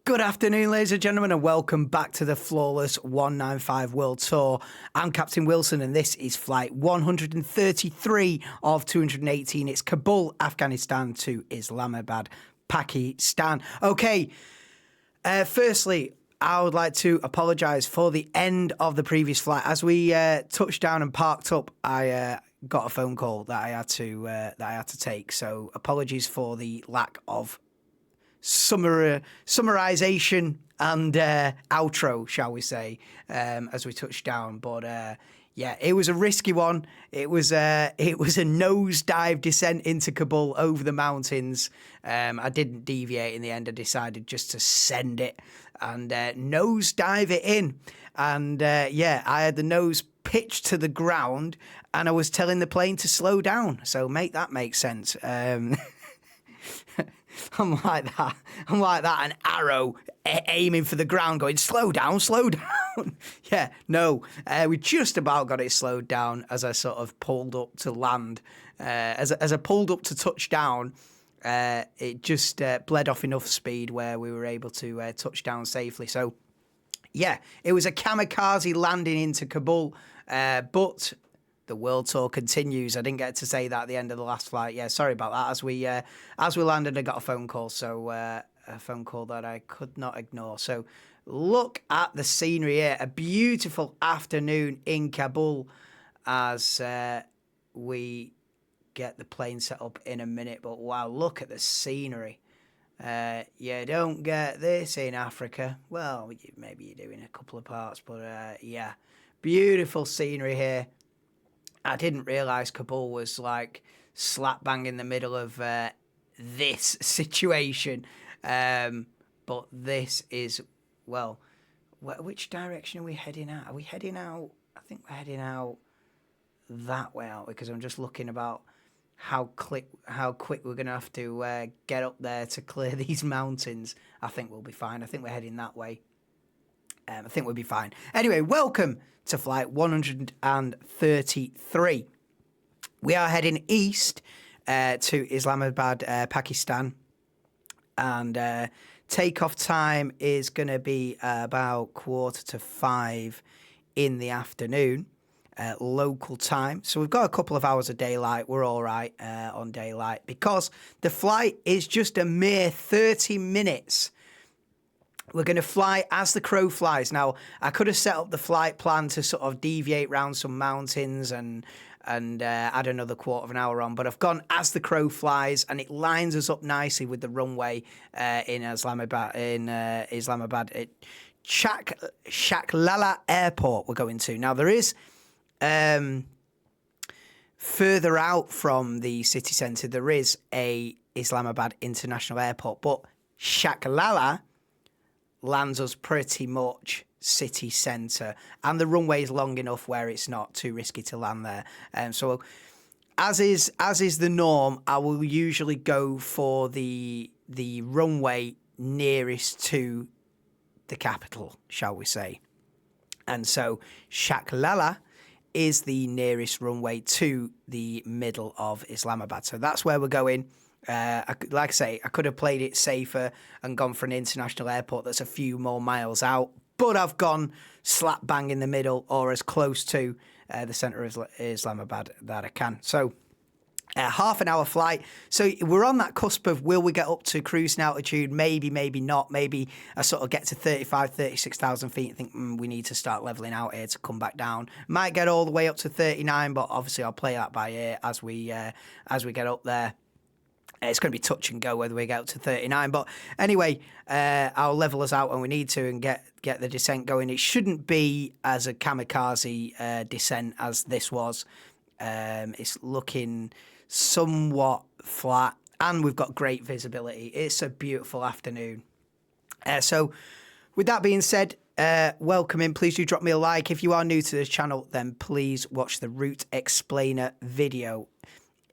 Good afternoon, ladies and gentlemen, and welcome back to the Flawless 195 World Tour. I'm Captain Wilson, and this is flight 133 of 218. It's Kabul, Afghanistan to Islamabad, Pakistan. Okay, firstly, I would like to apologise for the end of the previous flight. As we touched down and parked up, I got a phone call that I had to take. So apologies for the lack of summarization and outro, shall we say, as we touched down. But yeah, it was a risky one. It was a nosedive descent into Kabul over the mountains. I didn't deviate in the end. I decided just to send it and nosedive it in. And yeah, I had the nose pitched to the ground, and I was telling the plane to slow down. So make that make sense. I'm like that. An arrow aiming for the ground, going, slow down, slow down. Yeah, no, we just about got it slowed down as I sort of pulled up to land. As I pulled up to touch down, it just bled off enough speed where we were able to touch down safely. So, yeah, it was a kamikaze landing into Kabul, but the world tour continues. I didn't get to say that at the end of the last flight. Yeah, sorry about that. As we landed, I got a phone call. So a phone call that I could not ignore. So look at the scenery here. A beautiful afternoon in Kabul as we get the plane set up in a minute. But wow, look at the scenery. You don't get this in Africa. Well, maybe you do in a couple of parts. But yeah, beautiful scenery here. I didn't realise Kabul was like slap bang in the middle of this situation. But this is, well, which direction are we heading out? Are we heading out? I think we're heading out that way out, because I'm just looking about how quick we're going to have to get up there to clear these mountains. I think we'll be fine. I think we're heading that way. I think we'll be fine. Anyway, welcome to flight 133. We are heading east to Islamabad, Pakistan. And takeoff time is going to be about 4:45 in the afternoon, local time. So we've got a couple of hours of daylight. We're all right on daylight, because the flight is just a mere 30 minutes. We're going to fly as the crow flies. Now, I could have set up the flight plan to sort of deviate around some mountains and add another quarter of an hour on, but I've gone as the crow flies, and it lines us up nicely with the runway in Islamabad. At Shaklala Airport we're going to. Now, there is further out from the city centre, there is a Islamabad International Airport, but Shaklala lands us pretty much city centre, and the runway is long enough where it's not too risky to land there. So as is the norm, I will usually go for the runway nearest to the capital, shall we say. And so Shaklala is the nearest runway to the middle of Islamabad. So that's where we're going. Like I say, I could have played it safer and gone for an international airport that's a few more miles out, but I've gone slap bang in the middle, or as close to the centre of Islamabad that I can. So half an hour flight. So we're on that cusp of, will we get up to cruising altitude? Maybe, maybe not. Maybe I sort of get to 36,000 feet and think, we need to start levelling out here to come back down. Might get all the way up to 39, but obviously I'll play that by ear as we get up there. It's going to be touch and go whether we get up to 39. But anyway, I'll level us out when we need to and get the descent going. It shouldn't be as a kamikaze descent as this was. It's looking somewhat flat, and we've got great visibility. It's a beautiful afternoon. So with that being said, welcome in. Please do drop me a like. If you are new to this channel, then please watch the route explainer video.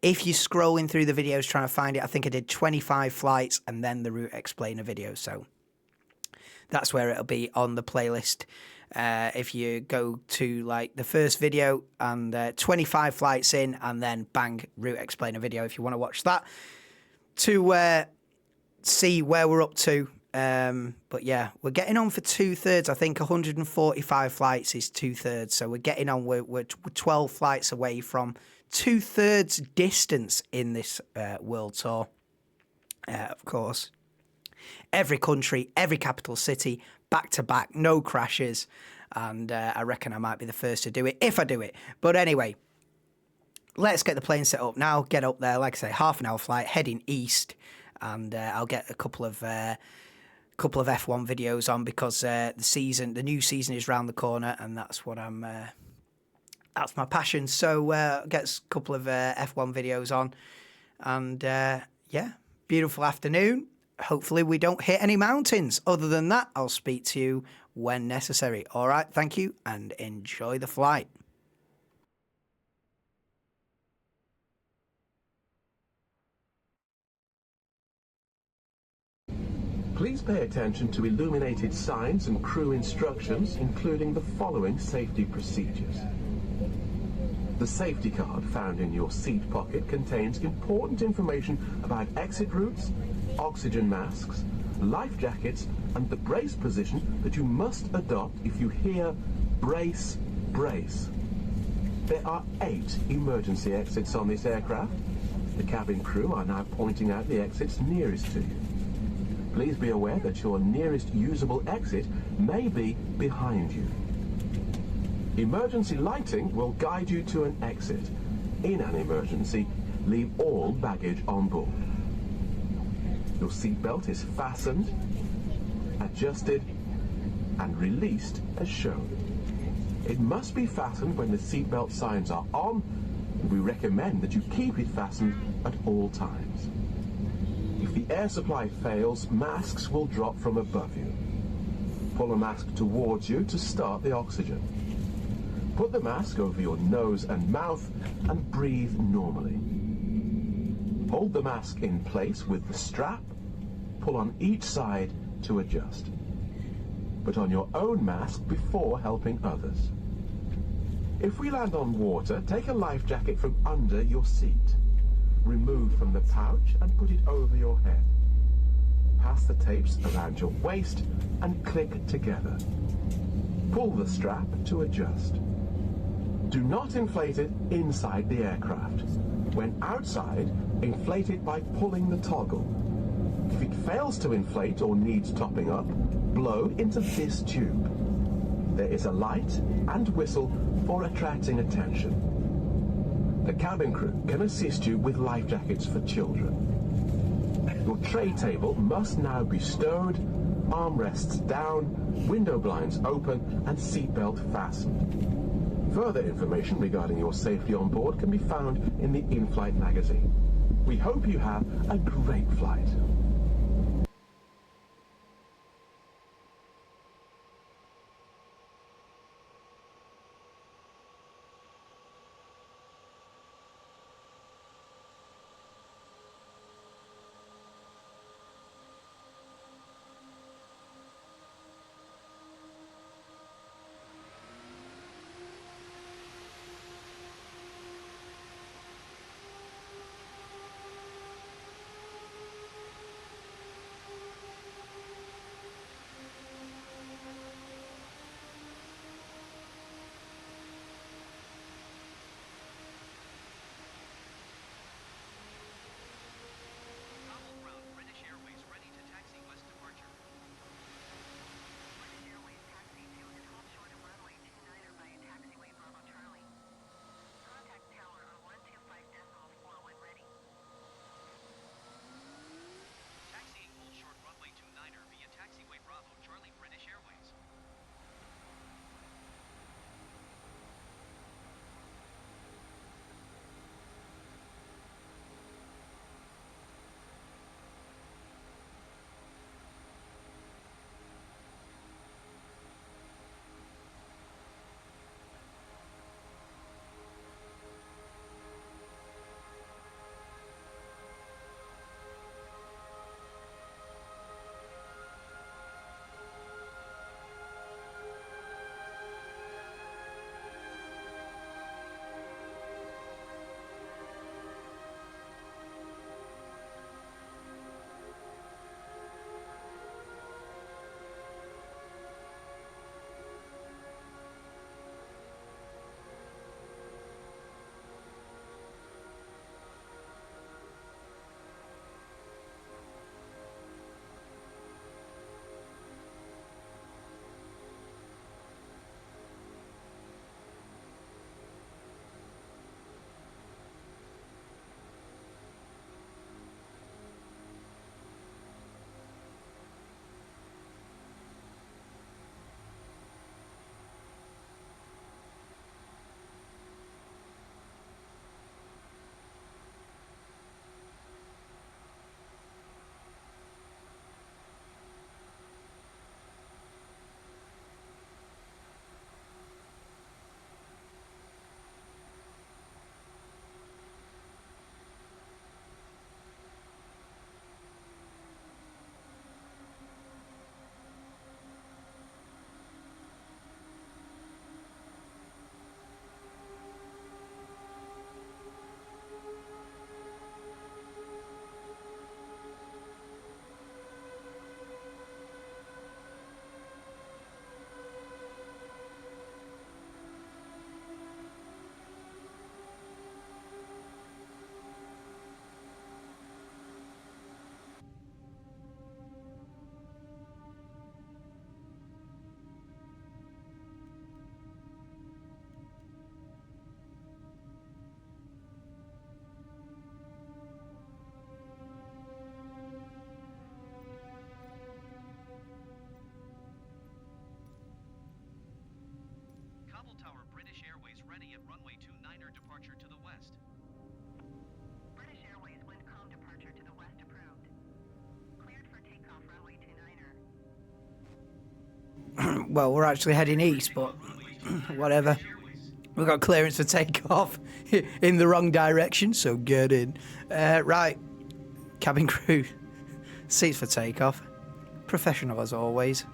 If you're scrolling through the videos trying to find it, I think I did 25 flights and then the route explainer video. So that's where it'll be on the playlist. If you go to like the first video and 25 flights in, and then bang, route explainer video if you want to watch that to see where we're up to But yeah, we're getting on for 2/3. I think 145 flights is 2/3. So we're getting on. We're 12 flights away from 2/3 distance in this world tour. Of course, every country, every capital city, back to back, no crashes. And I reckon I might be the first to do it if I do it. But anyway, let's get the plane set up now. Get up there, like I say, half an hour flight, heading east, and I'll get a couple of F1 videos on because the new season is round the corner, and that's what that's my passion. So get a couple of F1 videos on, and yeah, beautiful afternoon. Hopefully we don't hit any mountains. Other than that, I'll speak to you when necessary. All right, thank you, and enjoy the flight. Please pay attention to illuminated signs and crew instructions, including the following safety procedures. The safety card found in your seat pocket contains important information about exit routes, oxygen masks, life jackets, and the brace position that you must adopt if you hear brace, brace. There are 8 emergency exits on this aircraft. The cabin crew are now pointing out the exits nearest to you. Please be aware that your nearest usable exit may be behind you. Emergency lighting will guide you to an exit. In an emergency, leave all baggage on board. Your seatbelt is fastened, adjusted, and released as shown. It must be fastened when the seatbelt signs are on, and we recommend that you keep it fastened at all times. If the air supply fails, masks will drop from above you. Pull a mask towards you to start the oxygen. Put the mask over your nose and mouth and breathe normally. Hold the mask in place with the strap. Pull on each side to adjust. Put on your own mask before helping others. If we land on water, take a life jacket from under your seat. Remove from the pouch and put it over your head. Pass the tapes around your waist and click together. Pull the strap to adjust. Do not inflate it inside the aircraft. When outside, inflate it by pulling the toggle. If it fails to inflate or needs topping up, blow into this tube. There is a light and whistle for attracting attention. The cabin crew can assist you with life jackets for children. Your tray table must now be stowed, armrests down, window blinds open, and seatbelt fastened. Further information regarding your safety on board can be found in the in-flight magazine. We hope you have a great flight. runway 29er departure to the west. British Airways Windcom departure to the west approved. Cleared for takeoff runway 29er. Well, we're actually heading east, but whatever. We've got clearance for takeoff in the wrong direction, so get in. Right, cabin crew, seats for takeoff. Professional as always.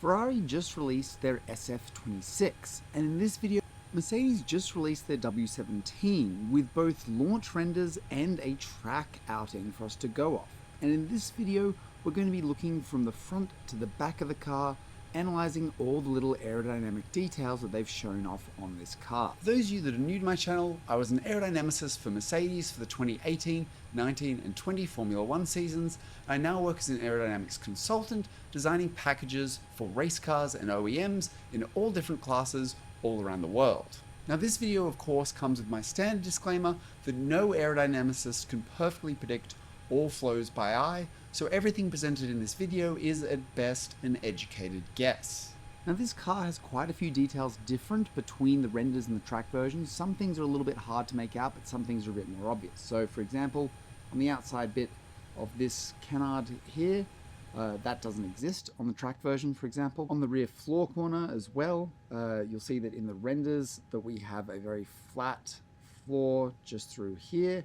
Ferrari just released their SF26, and in this video, Mercedes just released their W17 with both launch renders and a track outing for us to go off. And in this video, we're going to be looking from the front to the back of the car, analysing all the little aerodynamic details that they've shown off on this car. For those of you that are new to my channel, I was an aerodynamicist for Mercedes for the 2018, 19 and 20 Formula 1 seasons. I now work as an aerodynamics consultant, designing packages for race cars and OEMs in all different classes all around the world. Now this video of course comes with my standard disclaimer that no aerodynamicist can perfectly predict all flows by eye, so everything presented in this video is at best an educated guess. Now this car has quite a few details different between the renders and the track versions. Some things are a little bit hard to make out, but some things are a bit more obvious. So for example, on the outside bit of this canard here, that doesn't exist on the track version, for example. On the rear floor corner as well, you'll see that in the renders that we have a very flat floor just through here,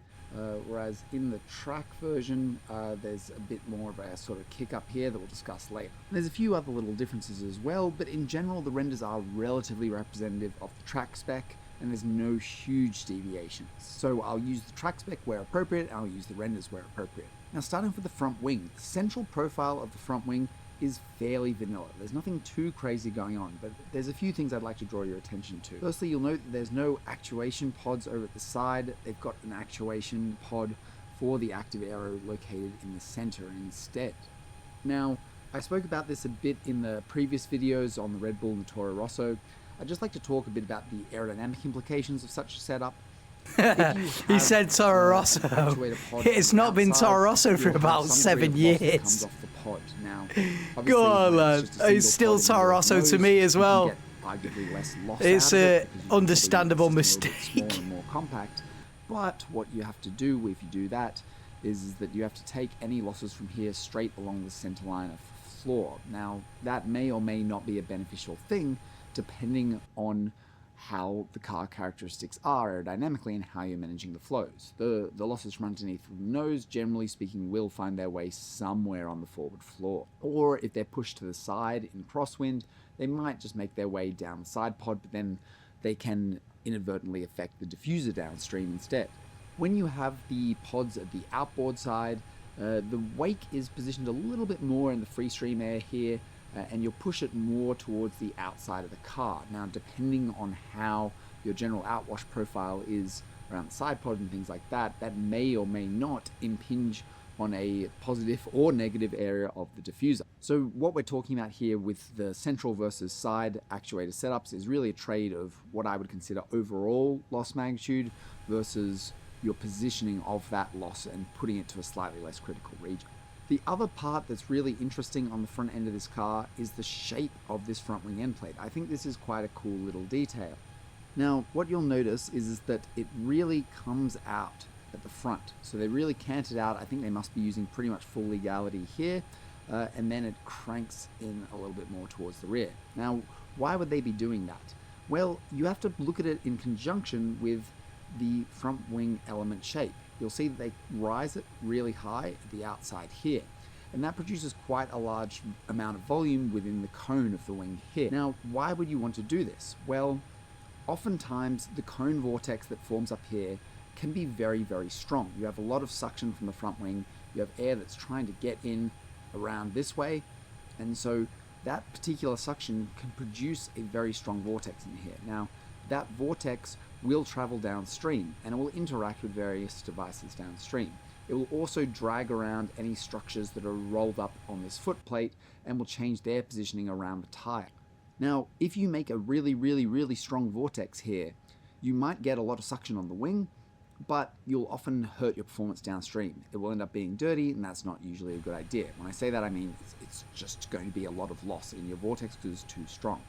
whereas in the track version there's a bit more of a sort of kick up here that we'll discuss later. And there's a few other little differences as well, but in general the renders are relatively representative of the track spec and there's no huge deviations. So I'll use the track spec where appropriate, and I'll use the renders where appropriate. Now starting with the front wing, the central profile of the front wing is fairly vanilla. There's nothing too crazy going on, but there's a few things I'd like to draw your attention to. Firstly, you'll note that there's no actuation pods over at the side. They've got an actuation pod for the active aero located in the center instead. Now, I spoke about this a bit in the previous videos on the Red Bull and the Toro Rosso. I'd just like to talk a bit about the aerodynamic implications of such a setup. He said Toro Rosso. It's not been Toro Rosso for about 7 years. Now, go on, lad. It's still Toro Rosso to me as well. It's an understandable mistake. More compact. But what you have to do if you do that is that you have to take any losses from here straight along the center line of the floor. Now, that may or may not be a beneficial thing, depending on how the car characteristics are aerodynamically and how you're managing the flows. The losses from underneath the nose, generally speaking, will find their way somewhere on the forward floor. Or if they're pushed to the side in crosswind, they might just make their way down the side pod, but then they can inadvertently affect the diffuser downstream instead. When you have the pods at the outboard side, the wake is positioned a little bit more in the free stream air here, and you'll push it more towards the outside of the car. Now, depending on how your general outwash profile is around the side pod and things like that, that may or may not impinge on a positive or negative area of the diffuser. So what we're talking about here with the central versus side actuator setups is really a trade of what I would consider overall loss magnitude versus your positioning of that loss and putting it to a slightly less critical region. The other part that's really interesting on the front end of this car is the shape of this front wing end plate. I think this is quite a cool little detail. Now, what you'll notice is that it really comes out at the front. So they really cant it out. I think they must be using pretty much full legality here, and then it cranks in a little bit more towards the rear. Now, why would they be doing that? Well, you have to look at it in conjunction with the front wing element shape. You'll see that they rise it really high at the outside here, and that produces quite a large amount of volume within the cone of the wing here. Now, why would you want to do this? Well, oftentimes the cone vortex that forms up here can be very, very strong. You have a lot of suction from the front wing, you have air that's trying to get in around this way, and so that particular suction can produce a very strong vortex in here. Now, that vortex will travel downstream and it will interact with various devices downstream. It will also drag around any structures that are rolled up on this foot plate and will change their positioning around the tire. Now, if you make a really, really, really strong vortex here, you might get a lot of suction on the wing, but you'll often hurt your performance downstream. It will end up being dirty, and that's not usually a good idea. When I say that, I mean it's just going to be a lot of loss in your vortex because it's too strong.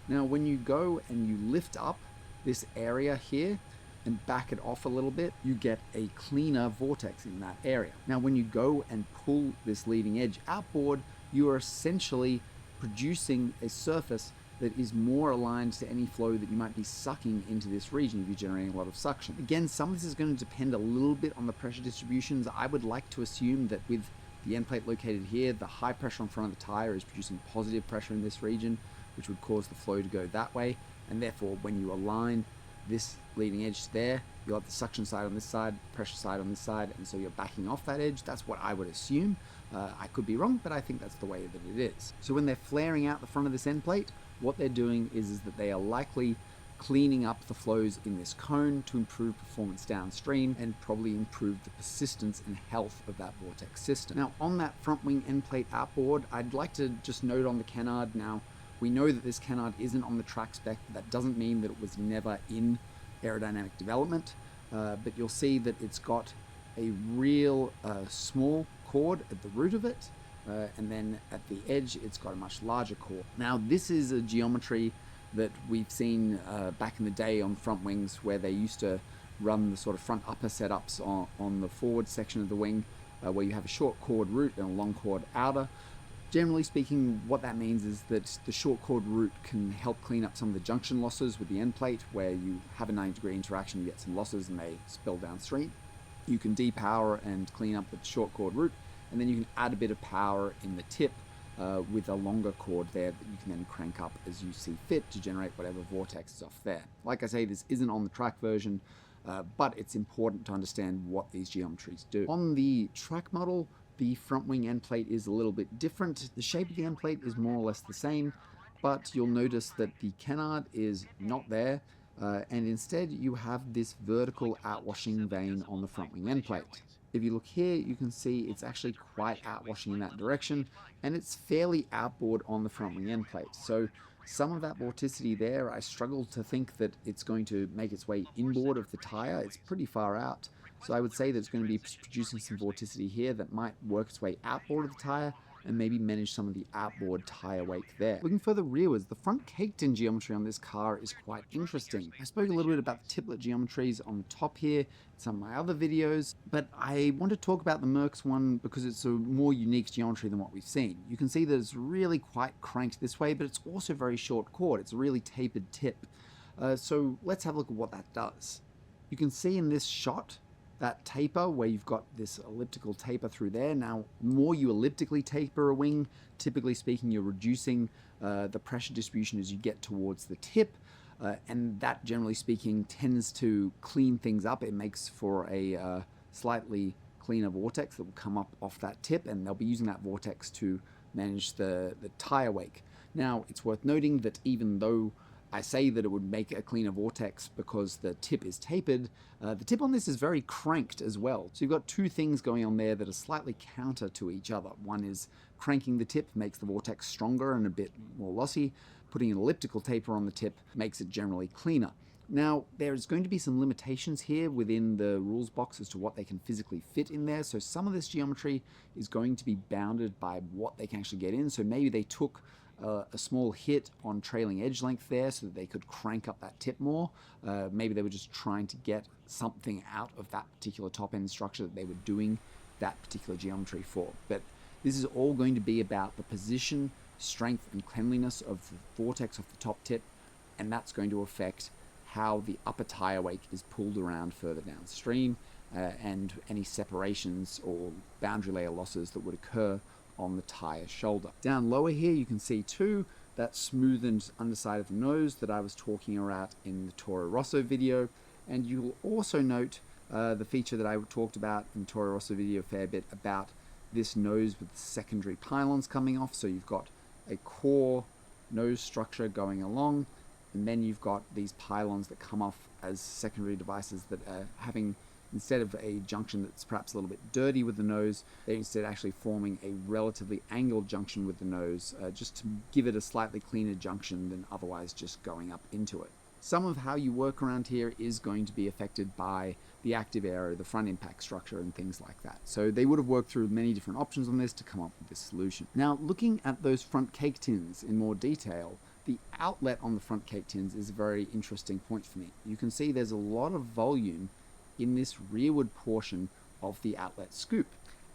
Now, when you go and you lift up this area here and back it off a little bit, you get a cleaner vortex in that area. Now, when you go and pull this leading edge outboard, you are essentially producing a surface that is more aligned to any flow that you might be sucking into this region if you're generating a lot of suction. Again, some of this is going to depend a little bit on the pressure distributions. I would like to assume that with The end plate located here, the high pressure on front of the tire is producing positive pressure in this region, which would cause the flow to go that way, and therefore when you align this leading edge there, you'll have the suction side on this side, pressure side on this side, and so you're backing off that edge. That's what I would assume. I could be wrong, but I think that's the way that it is. So when they're flaring out the front of this end plate, what they're doing is that they are likely cleaning up the flows in this cone to improve performance downstream and probably improve the persistence and health of that vortex system. Now on that front wing end plate outboard, I'd like to just note on the canard, now we know that this canard isn't on the track spec, but that doesn't mean that it was never in aerodynamic development, but you'll see that it's got a real small chord at the root of it, and then at the edge it's got a much larger chord. Now this is a geometry that we've seen back in the day on front wings, where they used to run the sort of front upper setups on the forward section of the wing, where you have a short chord root and a long chord outer. Generally speaking, what that means is that the short chord root can help clean up some of the junction losses with the end plate, where you have a 90-degree interaction, you get some losses and they spill downstream. You can depower and clean up the short chord root, and then you can add a bit of power in the tip with a longer chord there that you can then crank up as you see fit to generate whatever vortex is off there. Like I say, this isn't on the track version, but it's important to understand what these geometries do. On the track model, the front wing end plate is a little bit different. The shape of the end plate is more or less the same, but you'll notice that the canard is not there, and instead you have this vertical outwashing vein on the front wing end plate. If you look here, you can see it's actually quite outwashing in that direction, and it's fairly outboard on the front wing end plate. So some of that vorticity there, I struggle to think that it's going to make its way inboard of the tire. It's pretty far out. So I would say that it's going to be producing some vorticity here that might work its way outboard of the tire and maybe manage some of the outboard tire wake there. Looking further rearwards, the front caked-in geometry on this car is quite interesting. I spoke a little bit about the tiplet geometries on the top here in some of my other videos, but I want to talk about the Mercs one because it's a more unique geometry than what we've seen. You can see that it's really quite cranked this way, but it's also very short chord. It's a really tapered tip. So let's have a look at what that does. You can see in this shot that taper where you've got this elliptical taper through there. Now, the more you elliptically taper a wing, typically speaking, you're reducing the pressure distribution as you get towards the tip, and that, generally speaking, tends to clean things up. It makes for a slightly cleaner vortex that will come up off that tip, and they'll be using that vortex to manage the tire wake. Now, it's worth noting that even though I say that it would make a cleaner vortex because the tip is tapered, the tip on this is very cranked as well. So you've got two things going on there that are slightly counter to each other. One is cranking the tip makes the vortex stronger and a bit more lossy. Putting an elliptical taper on the tip makes it generally cleaner. Now, there's going to be some limitations here within the rules box as to what they can physically fit in there. So some of this geometry is going to be bounded by what they can actually get in. So maybe they took a small hit on trailing edge length there so that they could crank up that tip more. Maybe they were just trying to get something out of that particular top end structure that they were doing that particular geometry for. But this is all going to be about the position, strength, and cleanliness of the vortex off the top tip, and that's going to affect how the upper tire wake is pulled around further downstream, and any separations or boundary layer losses that would occur on the tire shoulder. Down lower here you can see too that smoothened underside of the nose that I was talking about in the Toro Rosso video, and you'll also note the feature that I talked about in the Toro Rosso video a fair bit about this nose with the secondary pylons coming off. So you've got a core nose structure going along, and then you've got these pylons that come off as secondary devices that are having, instead of a junction that's perhaps a little bit dirty with the nose, they're instead actually forming a relatively angled junction with the nose, just to give it a slightly cleaner junction than otherwise just going up into it. Some of how you work around here is going to be affected by the active aero, the front impact structure, and things like that. So they would have worked through many different options on this to come up with this solution. Now, looking at those front cake tins in more detail, the outlet on the front cake tins is a very interesting point for me. You can see there's a lot of volume in this rearward portion of the outlet scoop,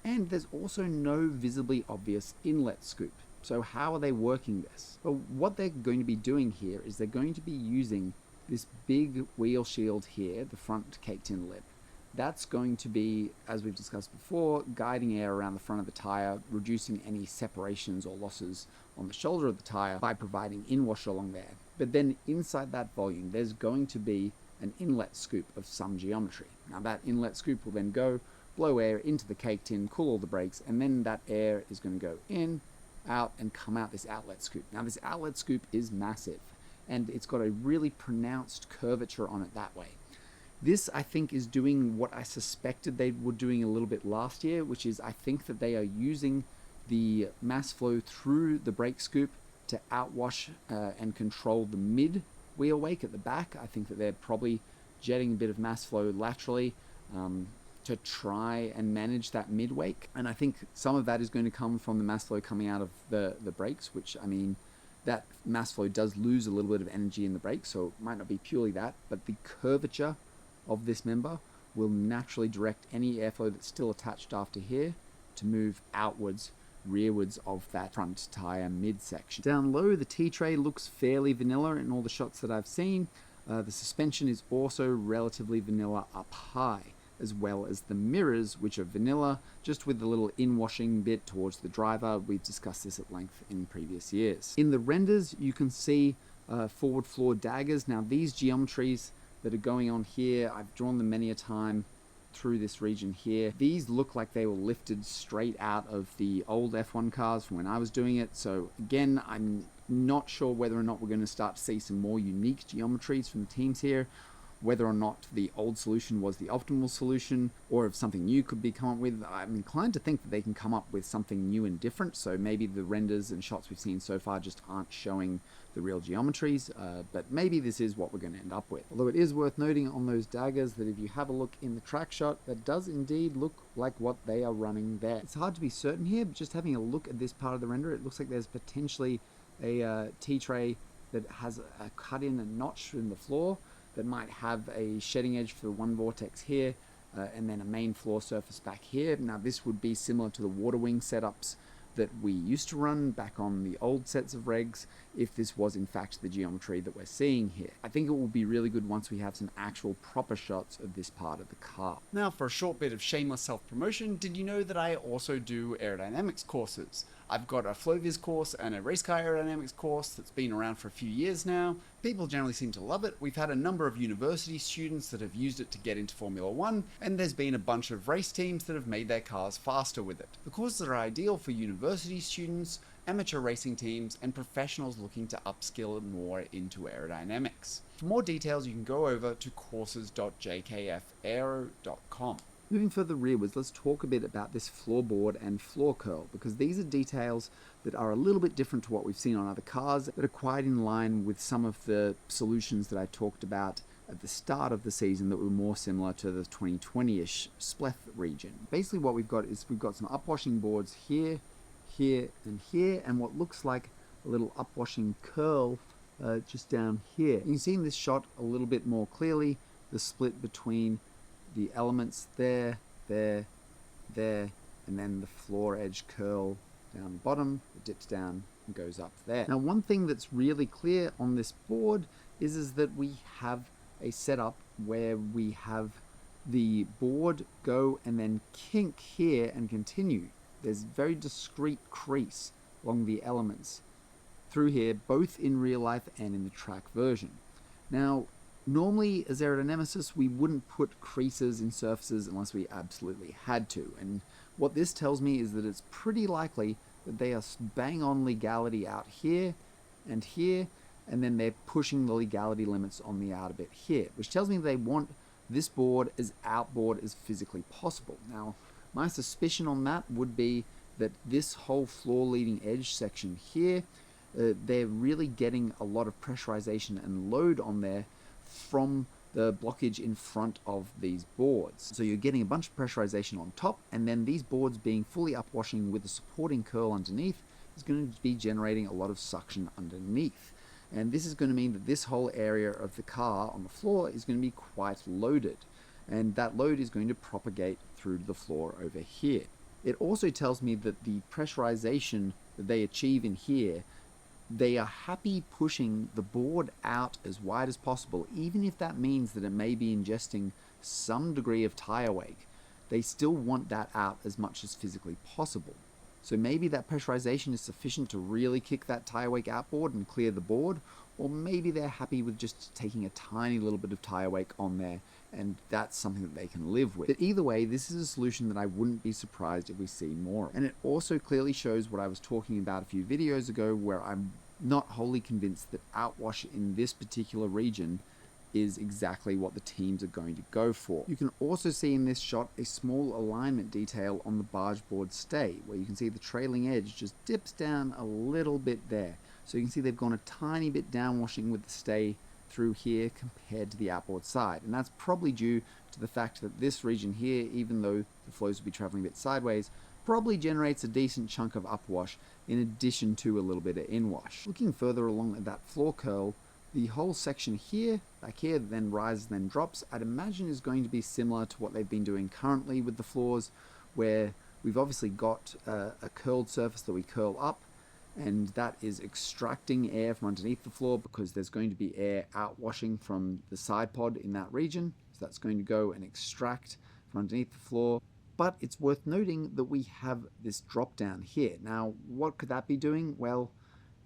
and there's also no visibly obvious inlet scoop. So how are they working this? Well, what they're going to be doing here is they're going to be using this big wheel shield here, the front cake tin lip, That's going to be, as we've discussed before, guiding air around the front of the tire, reducing any separations or losses on the shoulder of the tire by providing inwash along there. But then inside that volume, there's going to be an inlet scoop of some geometry. Now that inlet scoop will then go, blow air into the cake tin, cool all the brakes, and then that air is going to go in, out, and come out this outlet scoop. Now this outlet scoop is massive, and it's got a really pronounced curvature on it that way. This, I think, is doing what I suspected they were doing a little bit last year, which is I think that they are using the mass flow through the brake scoop to outwash and control the mid wheel wake at the back. I think that they're probably jetting a bit of mass flow laterally to try and manage that mid wake. And I think some of that is going to come from the mass flow coming out of the brakes, which, I mean, that mass flow does lose a little bit of energy in the brakes, so it might not be purely that, but the curvature of this member will naturally direct any airflow that's still attached after here to move outwards, rearwards of that front tire midsection. Down low, the T-tray looks fairly vanilla in all the shots that I've seen. The suspension is also relatively vanilla up high, as well as the mirrors, which are vanilla, just with the little inwashing bit towards the driver. We've discussed this at length in previous years. In the renders, you can see forward floor daggers. Now these geometries that are going on here, I've drawn them many a time through this region here. These look like they were lifted straight out of the old F1 cars from when I was doing it. So again, I'm not sure whether or not we're going to start to see some more unique geometries from the teams here, whether or not the old solution was the optimal solution, or if something new could be come up with. I'm inclined to think that they can come up with something new and different, so maybe the renders and shots we've seen so far just aren't showing the real geometries, but maybe this is what we're going to end up with. Although it is worth noting on those daggers that if you have a look in the track shot, that does indeed look like what they are running there. It's hard to be certain here, but just having a look at this part of the render, it looks like there's potentially a T-tray that has a cut in a notch in the floor that might have a shedding edge for one vortex here, and then a main floor surface back here. Now this would be similar to the water wing setups that we used to run back on the old sets of regs, if this was in fact the geometry that we're seeing here. I think it will be really good once we have some actual proper shots of this part of the car. Now for a short bit of shameless self-promotion, did you know that I also do aerodynamics courses? I've got a FlowViz course and a race car aerodynamics course that's been around for a few years now. People generally seem to love it. We've had a number of university students that have used it to get into Formula 1, and there's been a bunch of race teams that have made their cars faster with it. The courses are ideal for university students, amateur racing teams, and professionals looking to upskill more into aerodynamics. For more details, you can go over to courses.jkfaero.com. Moving further rearwards, let's talk a bit about this floorboard and floor curl, because these are details that are a little bit different to what we've seen on other cars, that are quite in line with some of the solutions that I talked about at the start of the season that were more similar to the 2020-ish Spleth region. Basically what we've got is we've got some upwashing boards here, here, and here, and what looks like a little upwashing curl just down here. You can see in this shot a little bit more clearly the split between the elements there, there, there, and then the floor edge curl down the bottom. It dips down and goes up there. Now one thing that's really clear on this board is that we have a setup where we have the board go and then kink here and continue. There's very discrete crease along the elements through here, both in real life and in the track version. Now normally as aerodynamicists we wouldn't put creases in surfaces unless we absolutely had to, and what this tells me is that it's pretty likely that they are bang on legality out here, and then they're pushing the legality limits on the outer bit here, which tells me they want this board as outboard as physically possible. Now my suspicion on that would be that this whole floor leading edge section here, they're really getting a lot of pressurization and load on there from the blockage in front of these boards. So you're getting a bunch of pressurization on top, and then these boards being fully upwashing with a supporting curl underneath is going to be generating a lot of suction underneath. And this is going to mean that this whole area of the car on the floor is going to be quite loaded, and that load is going to propagate through to the floor over here. It also tells me that the pressurization that they achieve in here, they are happy pushing the board out as wide as possible, even if that means that it may be ingesting some degree of tire wake, they still want that out as much as physically possible. So maybe that pressurization is sufficient to really kick that tire wake outboard and clear the board, or maybe they're happy with just taking a tiny little bit of tire wake on there, and that's something that they can live with. But either way, this is a solution that I wouldn't be surprised if we see more of. And it also clearly shows what I was talking about a few videos ago, where I'm not wholly convinced that outwash in this particular region is exactly what the teams are going to go for. You can also see in this shot a small alignment detail on the barge board stay, where you can see the trailing edge just dips down a little bit there. So you can see they've gone a tiny bit downwashing with the stay through here compared to the outboard side. And that's probably due to the fact that this region here, even though the flows will be traveling a bit sideways, probably generates a decent chunk of upwash in addition to a little bit of inwash. Looking further along at that floor curl, the whole section here, back here, then rises, then drops, I'd imagine is going to be similar to what they've been doing currently with the floors, where we've obviously got a curled surface that we curl up, and that is extracting air from underneath the floor because there's going to be air outwashing from the side pod in that region. So that's going to go and extract from underneath the floor. But it's worth noting that we have this drop down here. Now, what could that be doing? Well,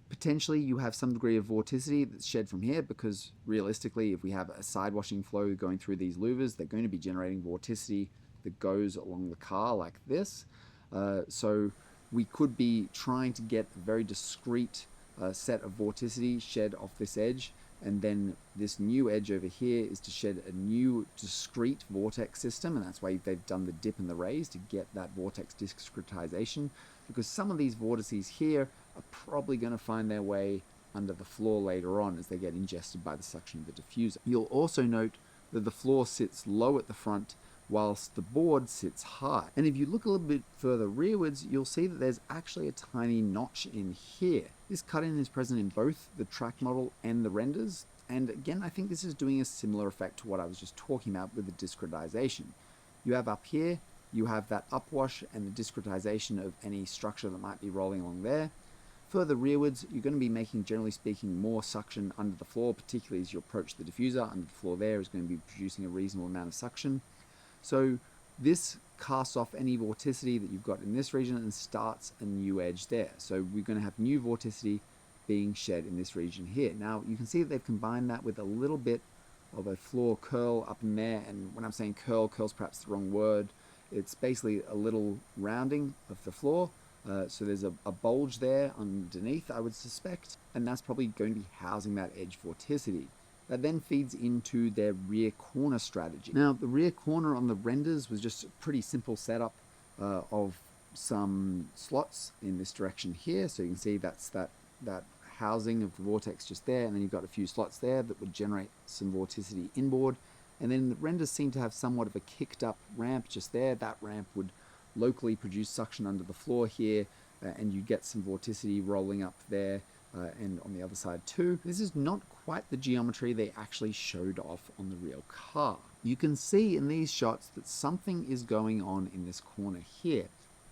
potentially you have some degree of vorticity that's shed from here, because realistically, if we have a side washing flow going through these louvers, they're going to be generating vorticity that goes along the car like this. So we could be trying to get a very discrete set of vorticity shed off this edge, and then this new edge over here is to shed a new discrete vortex system, and that's why they've done the dip and the raise, to get that vortex discretization, because some of these vortices here are probably going to find their way under the floor later on as they get ingested by the suction of the diffuser. You'll also note that the floor sits low at the front whilst the board sits high. And if you look a little bit further rearwards, you'll see that there's actually a tiny notch in here. This cut-in is present in both the track model and the renders, and again, I think this is doing a similar effect to what I was just talking about with the discretization. You have up here, you have that upwash and the discretization of any structure that might be rolling along there. Further rearwards, you're going to be making, generally speaking, more suction under the floor, particularly as you approach the diffuser. Under the floor there is going to be producing a reasonable amount of suction. So this casts off any vorticity that you've got in this region and starts a new edge there. So we're going to have new vorticity being shed in this region here. Now you can see that they've combined that with a little bit of a floor curl up in there, and when I'm saying curl's perhaps the wrong word. It's basically a little rounding of the floor. So there's a bulge there underneath, I would suspect, and that's probably going to be housing that edge vorticity. That then feeds into their rear corner strategy. Now, the rear corner on the renders was just a pretty simple setup of some slots in this direction here. So you can see that's that housing of the vortex just there, and then you've got a few slots there that would generate some vorticity inboard. And then the renders seem to have somewhat of a kicked up ramp just there. That ramp would locally produce suction under the floor here, and you get some vorticity rolling up there and on the other side too. This is not quite the geometry they actually showed off on the real car. You can see in these shots that something is going on in this corner here,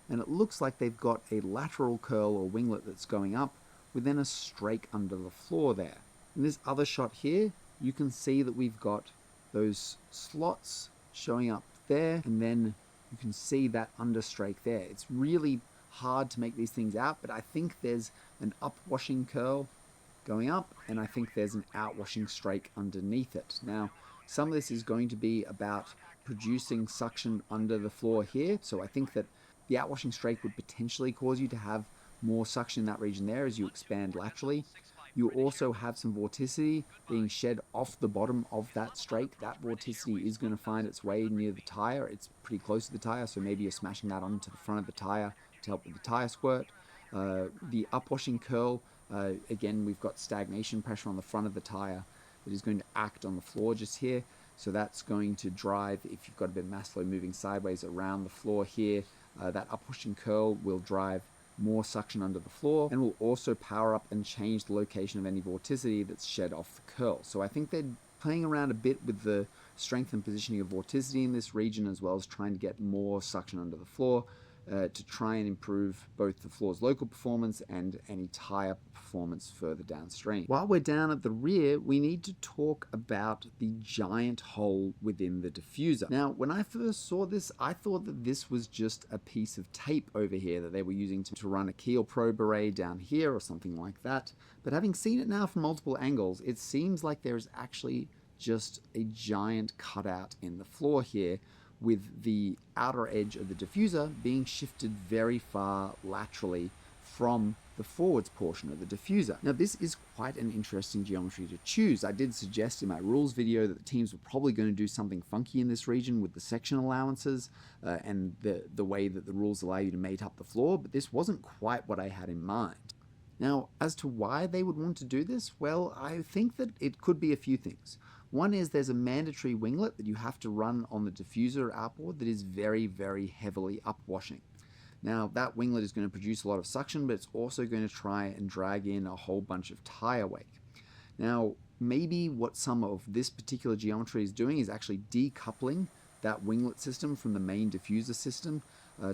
and it looks like they've got a lateral curl or winglet that's going up with then a strake under the floor there. In this other shot here, you can see that we've got those slots showing up there, and then you can see that understrake there. It's really hard to make these things out, but I think there's an upwashing curl going up, and I think there's an outwashing strake underneath it. Now, some of this is going to be about producing suction under the floor here, so I think that the outwashing strake would potentially cause you to have more suction in that region there as you expand laterally. You also have some vorticity being shed off the bottom of that strake. That vorticity is going to find its way near the tire. It's pretty close to the tire, so maybe you're smashing that onto the front of the tire to help with the tire squirt. The upwashing curl, again, we've got stagnation pressure on the front of the tire that is going to act on the floor just here. So that's going to drive, if you've got a bit of mass flow moving sideways around the floor here, that upwashing curl will drive more suction under the floor, and will also power up and change the location of any vorticity that's shed off the curl. So I think they're playing around a bit with the strength and positioning of vorticity in this region, as well as trying to get more suction under the floor. to try and improve both the floor's local performance and any tie-up performance further downstream. While we're down at the rear, we need to talk about the giant hole within the diffuser. Now, when I first saw this, I thought that this was just a piece of tape over here that they were using to run a keel probe array down here or something like that. But having seen it now from multiple angles, it seems like there's actually just a giant cutout in the floor here, with the outer edge of the diffuser being shifted very far laterally from the forwards portion of the diffuser. Now, this is quite an interesting geometry to choose. I did suggest in my rules video that the teams were probably going to do something funky in this region with the section allowances and the way that the rules allow you to mate up the floor, but this wasn't quite what I had in mind. Now, as to why they would want to do this, well, I think that it could be a few things. One is there's a mandatory winglet that you have to run on the diffuser outboard that is very, very heavily upwashing. Now, that winglet is going to produce a lot of suction, but it's also going to try and drag in a whole bunch of tire wake. Now, maybe what some of this particular geometry is doing is actually decoupling that winglet system from the main diffuser system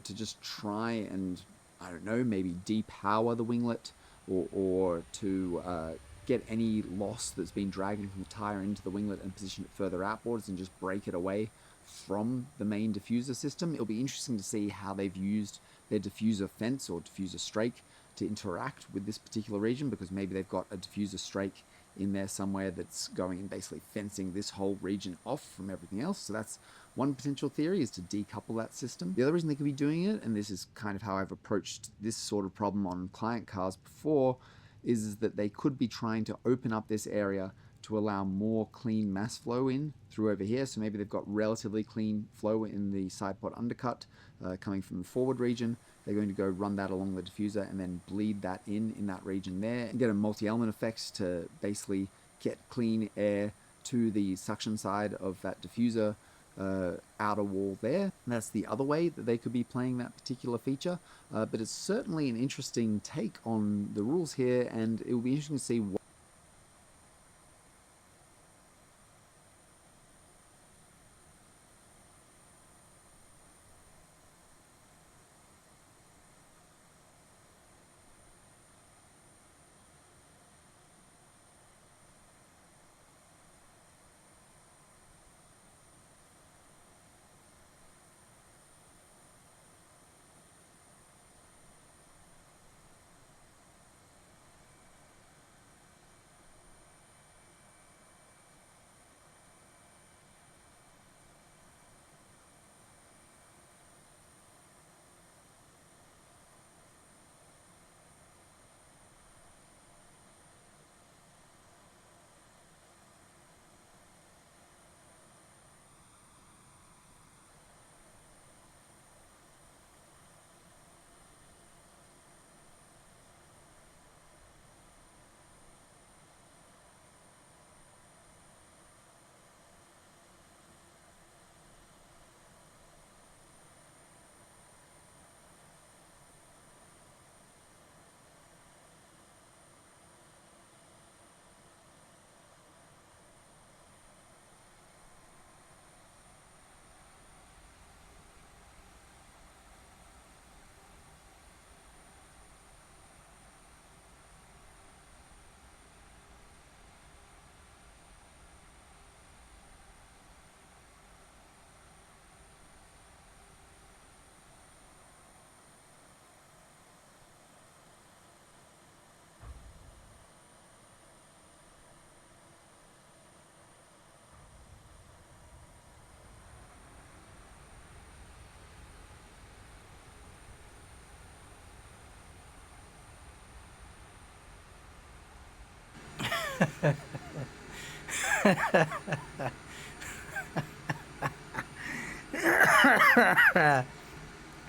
to just try and, I don't know, maybe depower the winglet or to get any loss that's been dragging from the tire into the winglet and position it further outboards and just break it away from the main diffuser system. It'll be interesting to see how they've used their diffuser fence or diffuser strake to interact with this particular region, because maybe they've got a diffuser strake in there somewhere that's going and basically fencing this whole region off from everything else. So that's one potential theory, is to decouple that system. The other reason they could be doing it, and this is kind of how I've approached this sort of problem on client cars before, is that they could be trying to open up this area to allow more clean mass flow in through over here. So maybe they've got relatively clean flow in the side pod undercut coming from the forward region. They're going to go run that along the diffuser and then bleed that in that region there and get a multi-element effect to basically get clean air to the suction side of that diffuser outer wall there. And that's the other way that they could be playing that particular feature, but it's certainly an interesting take on the rules here, and it will be interesting to see what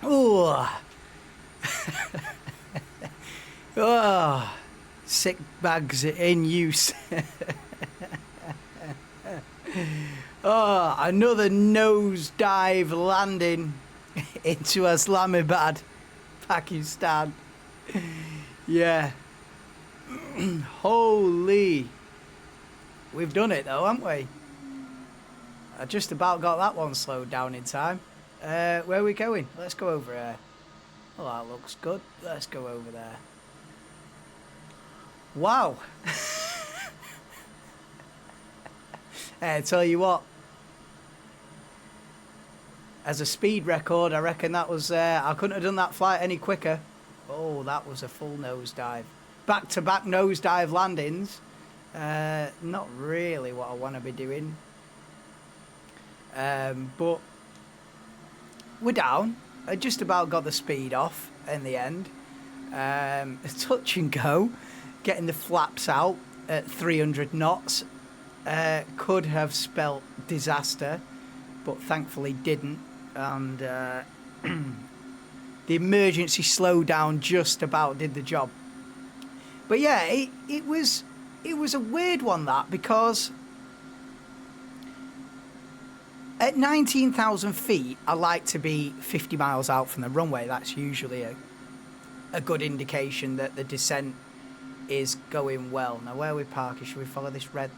Ooh. Oh, sick bags in use. Oh, another nosedive landing into Islamabad, Pakistan. Yeah. Holy. We've done it though, haven't we? I just about got that one slowed down in time. Where are we going? Let's go over here. Oh, that looks good. Let's go over there. Wow. Hey, I tell you what. As a speed record, I reckon that was... I couldn't have done that flight any quicker. Oh, that was a full nosedive. Back-to-back nosedive landings. Not really what I want to be doing. But we're down. I just about got the speed off in the end. Touch and go. Getting the flaps out at 300 knots. Could have spelt disaster, but thankfully didn't. And the emergency slowdown just about did the job. But yeah, it was a weird one, that, because at 19,000 feet, I like to be 50 miles out from the runway. That's usually a good indication that the descent is going well. Now, where are we parking? Should we follow this red?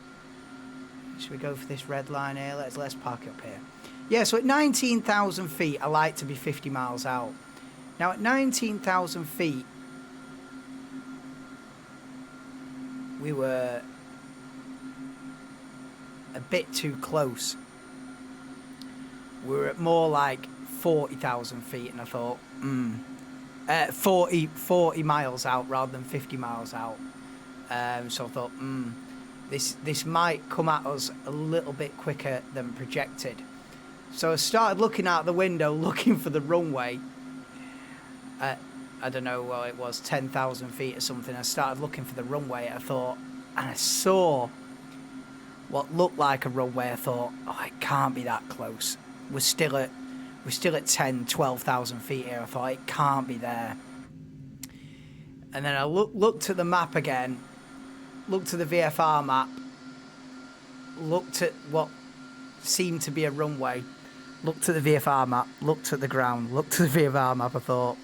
Should we go for this red line here? Let's park it up here. Yeah, so at 19,000 feet, I like to be 50 miles out. Now, at 19,000 feet, we were a bit too close. We were at more like 40,000 feet, and I thought, 40 miles out rather than 50 miles out. So I thought, this might come at us a little bit quicker than projected. So I started looking out the window, looking for the runway. I don't know, well, it was 10,000 feet or something. I started looking for the runway. I thought, and I saw what looked like a runway. I thought, oh, it can't be that close. We're still at 10, 12,000 feet here. I thought, it can't be there. And then I looked at the map again, looked at the VFR map, looked at what seemed to be a runway, looked at the VFR map, looked at the ground, looked at the VFR map. I thought,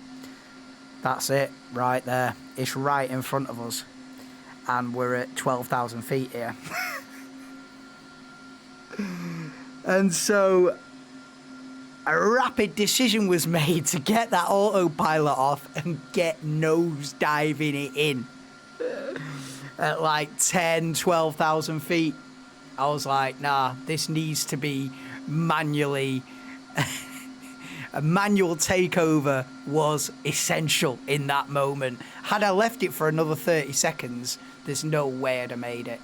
that's it, right there. It's right in front of us. And we're at 12,000 feet here. And so a rapid decision was made to get that autopilot off and get nose diving it in. At like 10, 12,000 feet. I was like, nah, this needs to be manually... A manual takeover was essential in that moment. Had I left it for another 30 seconds, there's no way I'd have made it.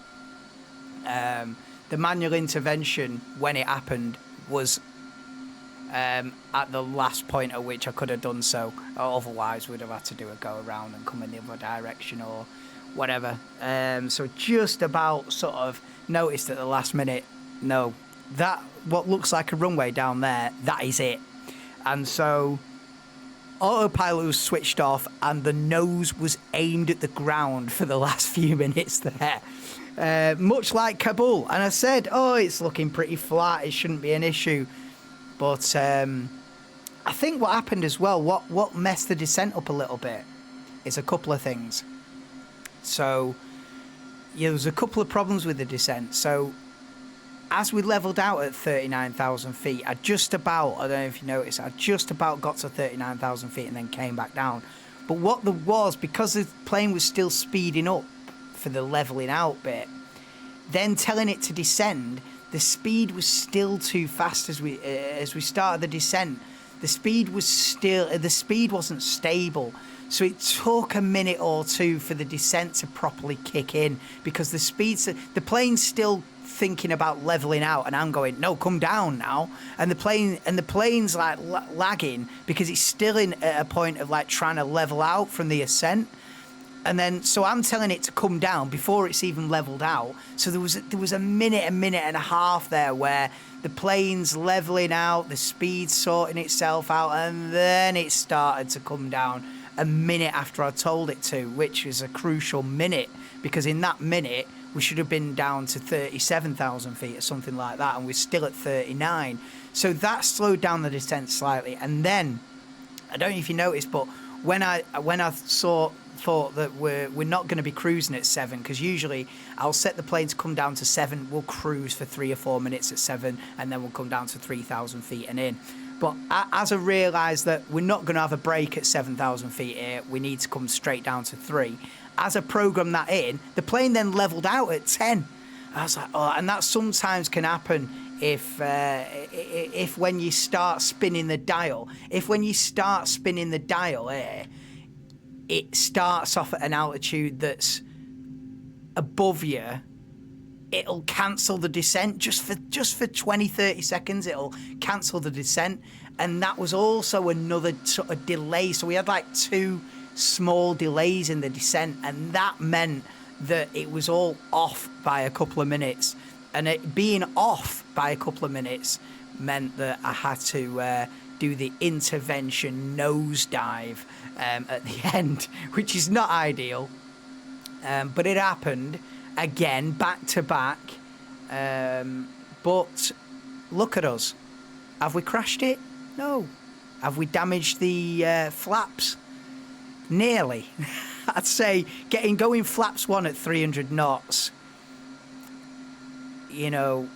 The manual intervention, when it happened, was at the last point at which I could have done so. Otherwise, we'd have had to do a go around and come in the other direction or whatever. So just about sort of noticed at the last minute, no, that what looks like a runway down there, that is it. And so autopilot was switched off and the nose was aimed at the ground for the last few minutes there. Much like Kabul. And I said, oh, it's looking pretty flat. It shouldn't be an issue. But I think what happened as well, what messed the descent up a little bit is a couple of things. So yeah, there was a couple of problems with the descent. So as we levelled out at 39,000 feet, I just about, I don't know if you noticed, I just about got to 39,000 feet and then came back down. But what there was, because the plane was still speeding up for the levelling out bit, then telling it to descend, the speed was still too fast as we started the descent. The speed wasn't stable. So it took a minute or two for the descent to properly kick in because the plane's still thinking about leveling out, and I'm going, no, come down now. And the plane's like lagging because it's still at a point of like trying to level out from the ascent. And then so I'm telling it to come down before it's even leveled out. So there was a minute and a half there where the plane's leveling out, the speed's sorting itself out, and then it started to come down a minute after I told it to, which is a crucial minute because in that minute we should have been down to 37,000 feet or something like that, and we're still at 39. So that slowed down the descent slightly. And then, I don't know if you noticed, but when I thought that we're not going to be cruising at 7, because usually I'll set the plane to come down to 7, we'll cruise for 3 or 4 minutes at 7, and then we'll come down to 3,000 feet and in. But as I realised that we're not going to have a break at 7,000 feet here, we need to come straight down to 3. As I programmed that in, the plane then levelled out at 10. I was like, oh, and that sometimes can happen if when you start spinning the dial. If when you start spinning the dial here, it starts off at an altitude that's above you, it'll cancel the descent just for 20, 30 seconds. It'll cancel the descent. And that was also another sort of delay. So we had like 2 small delays in the descent, and that meant that it was all off by a couple of minutes. And it being off by a couple of minutes meant that I had to do the intervention nosedive at the end, which is not ideal. But it happened again, back to back. But look at us. Have we crashed it? No. Have we damaged the flaps? Nearly. I'd say going flaps 1 at 300 knots, you know,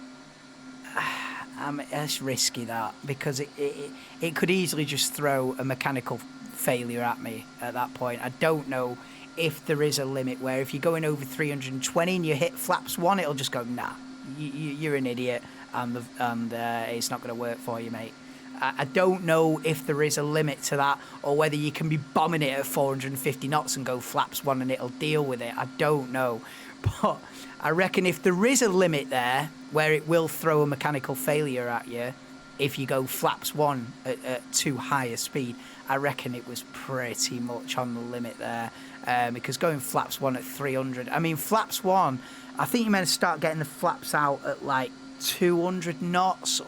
it's risky, that, because it could easily just throw a mechanical failure at me at that point. I don't know if there is a limit where if you're going over 320 and you hit flaps 1, it'll just go, nah, you're an idiot, and it's not going to work for you, mate. I don't know if there is a limit to that, or whether you can be bombing it at 450 knots and go flaps 1 and it'll deal with it. I don't know. But I reckon if there is a limit there where it will throw a mechanical failure at you if you go flaps 1 at too high a speed, I reckon it was pretty much on the limit there. Because going flaps 1 at 300, I mean, flaps 1, I think you're meant to start getting the flaps out at like 200 knots,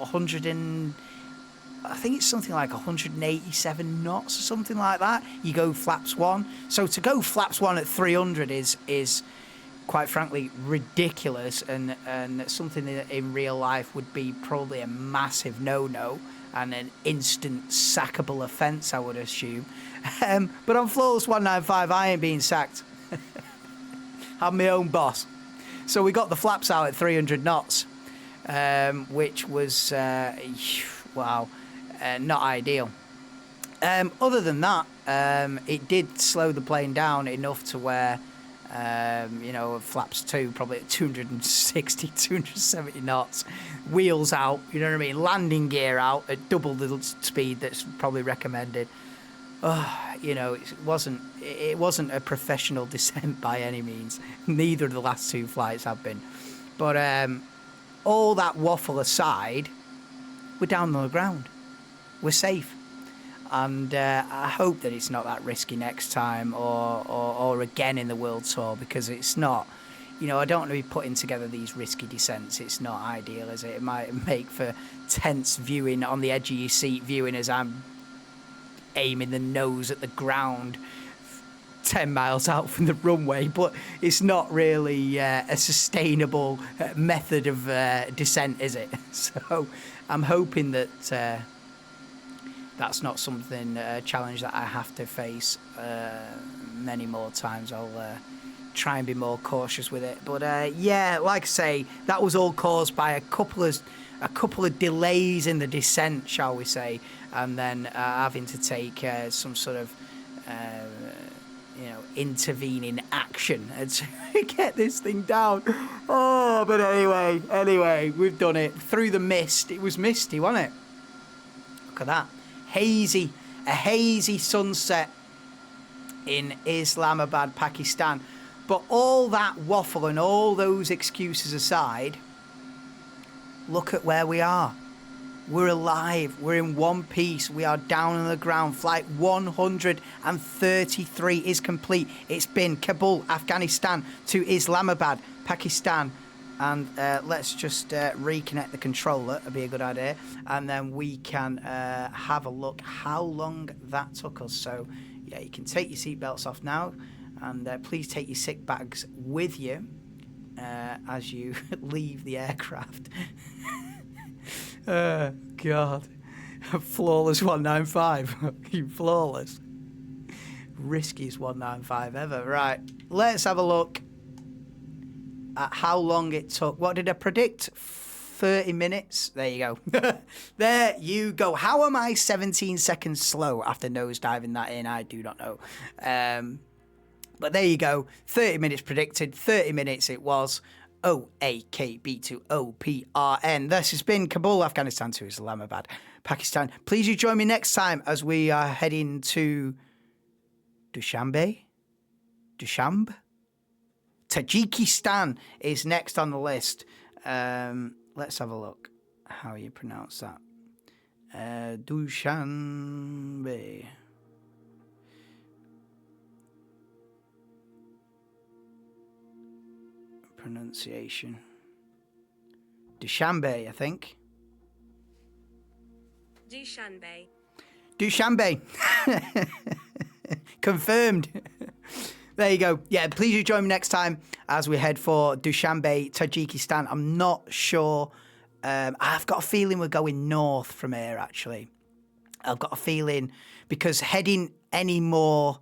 I think it's something like 187 knots or something like that. You go flaps 1. So to go flaps 1 at 300 is quite frankly ridiculous, and something that in real life would be probably a massive no-no and an instant sackable offence, I would assume. But on Flawless 195, I ain't being sacked. I'm my own boss. So we got the flaps out at 300 knots, which was, wow, not ideal. Other than that, it did slow the plane down enough to where, flaps 2, probably at 260, 270 knots, wheels out, you know what I mean, landing gear out at double the speed that's probably recommended. It wasn't a professional descent by any means. Neither of the last 2 flights have been. But all that waffle aside, we're down on the ground. We're safe. And I hope that it's not that risky next time or again in the World Tour, because it's not, I don't want to be putting together these risky descents. It's not ideal, is it? It might make for tense viewing, on the edge of your seat viewing as I'm aiming the nose at the ground 10 miles out from the runway, but it's not really a sustainable method of descent, is it? So I'm hoping that that's not something, a challenge that I have to face many more times. I'll try and be more cautious with it. But yeah, like I say, that was all caused by a couple of delays in the descent, shall we say, and then having to take some sort of intervening action to get this thing down. Oh, but anyway, we've done it through the mist. It was misty, wasn't it? Look at that. A hazy sunset in Islamabad, Pakistan. But all that waffle and all those excuses aside, look at where we are. We're alive. We're in one piece. We are down on the ground. Flight 133 is complete. It's been Kabul, Afghanistan to Islamabad, Pakistan. And let's just reconnect the controller. That'd be a good idea. And then we can have a look how long that took us. So, yeah, you can take your seatbelts off now. And please take your sick bags with you as you leave the aircraft. God. Flawless 195. You flawless. Riskiest 195 ever. Right. Let's have a look at how long it took. What did I predict? 30 minutes. There you go. There you go. How am I 17 seconds slow after nosediving that in? I do not know. But there you go. 30 minutes predicted. 30 minutes it was. OAKB to OPRN. This has been Kabul, Afghanistan to Islamabad, Pakistan. Please do join me next time as we are heading to Dushanbe. Tajikistan is next on the list. Let's have a look how you pronounce that. Dushanbe. Pronunciation. Dushanbe, I think. Dushanbe. Confirmed. There you go. Yeah, please do join me next time as we head for Dushanbe, Tajikistan. I'm not sure. I've got a feeling we're going north from here, actually. I've got a feeling because heading any more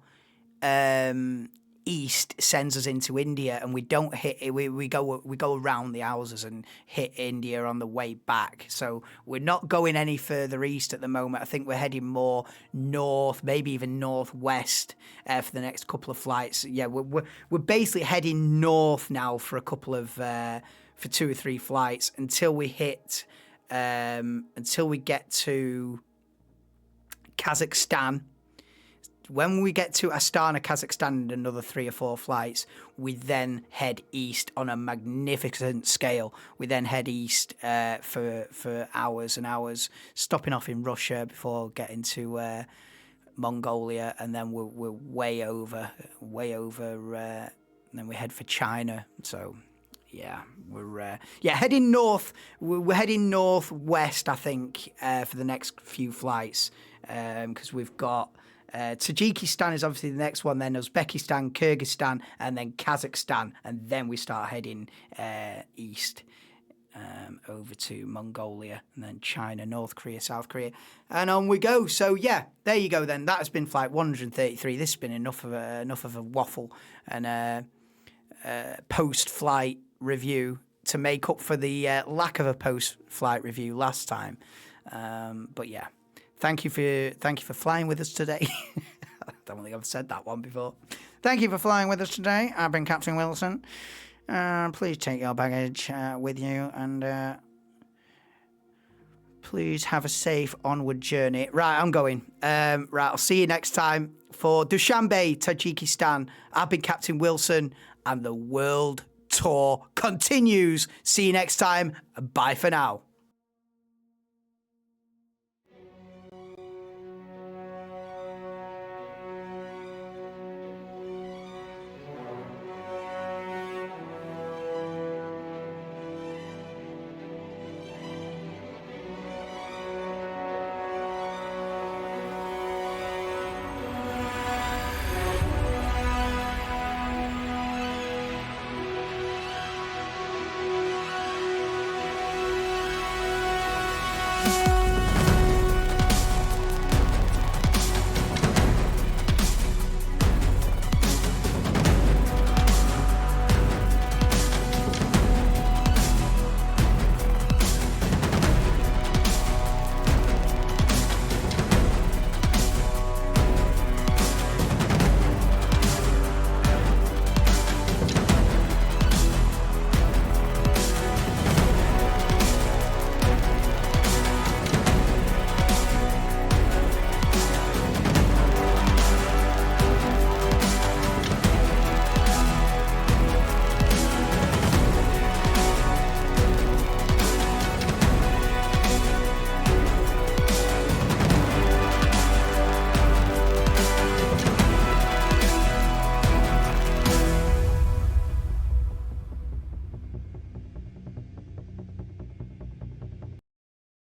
east sends us into India, and we don't hit it. We go around the houses and hit India on the way back. So we're not going any further east at the moment. I think we're heading more north, maybe even northwest for the next couple of flights. Yeah, we're basically heading north now for a couple of for 2 or 3 flights until we hit until we get to Kazakhstan. When we get to Astana, Kazakhstan, and another 3 or 4 flights, we then head east on a magnificent scale. We then head east for hours and hours, stopping off in Russia before getting to Mongolia, and then we're way over. And then we head for China. So, yeah, we're heading north. We're heading northwest, I think, for the next few flights, because we've got. Tajikistan is obviously the next one, then Uzbekistan, Kyrgyzstan, and then Kazakhstan, and then we start heading east over to Mongolia, and then China, North Korea, South Korea, and on we go. So yeah, there you go. Then that has been flight 133. This has been enough of a waffle and post-flight review to make up for the lack of a post-flight review last time. But yeah. Thank you for flying with us today. I don't think I've said that one before. Thank you for flying with us today. I've been Captain Wilson. Please take your baggage with you, and please have a safe onward journey. Right, I'm going. Right, I'll see you next time for Dushanbe, Tajikistan. I've been Captain Wilson, and the world tour continues. See you next time. Bye for now.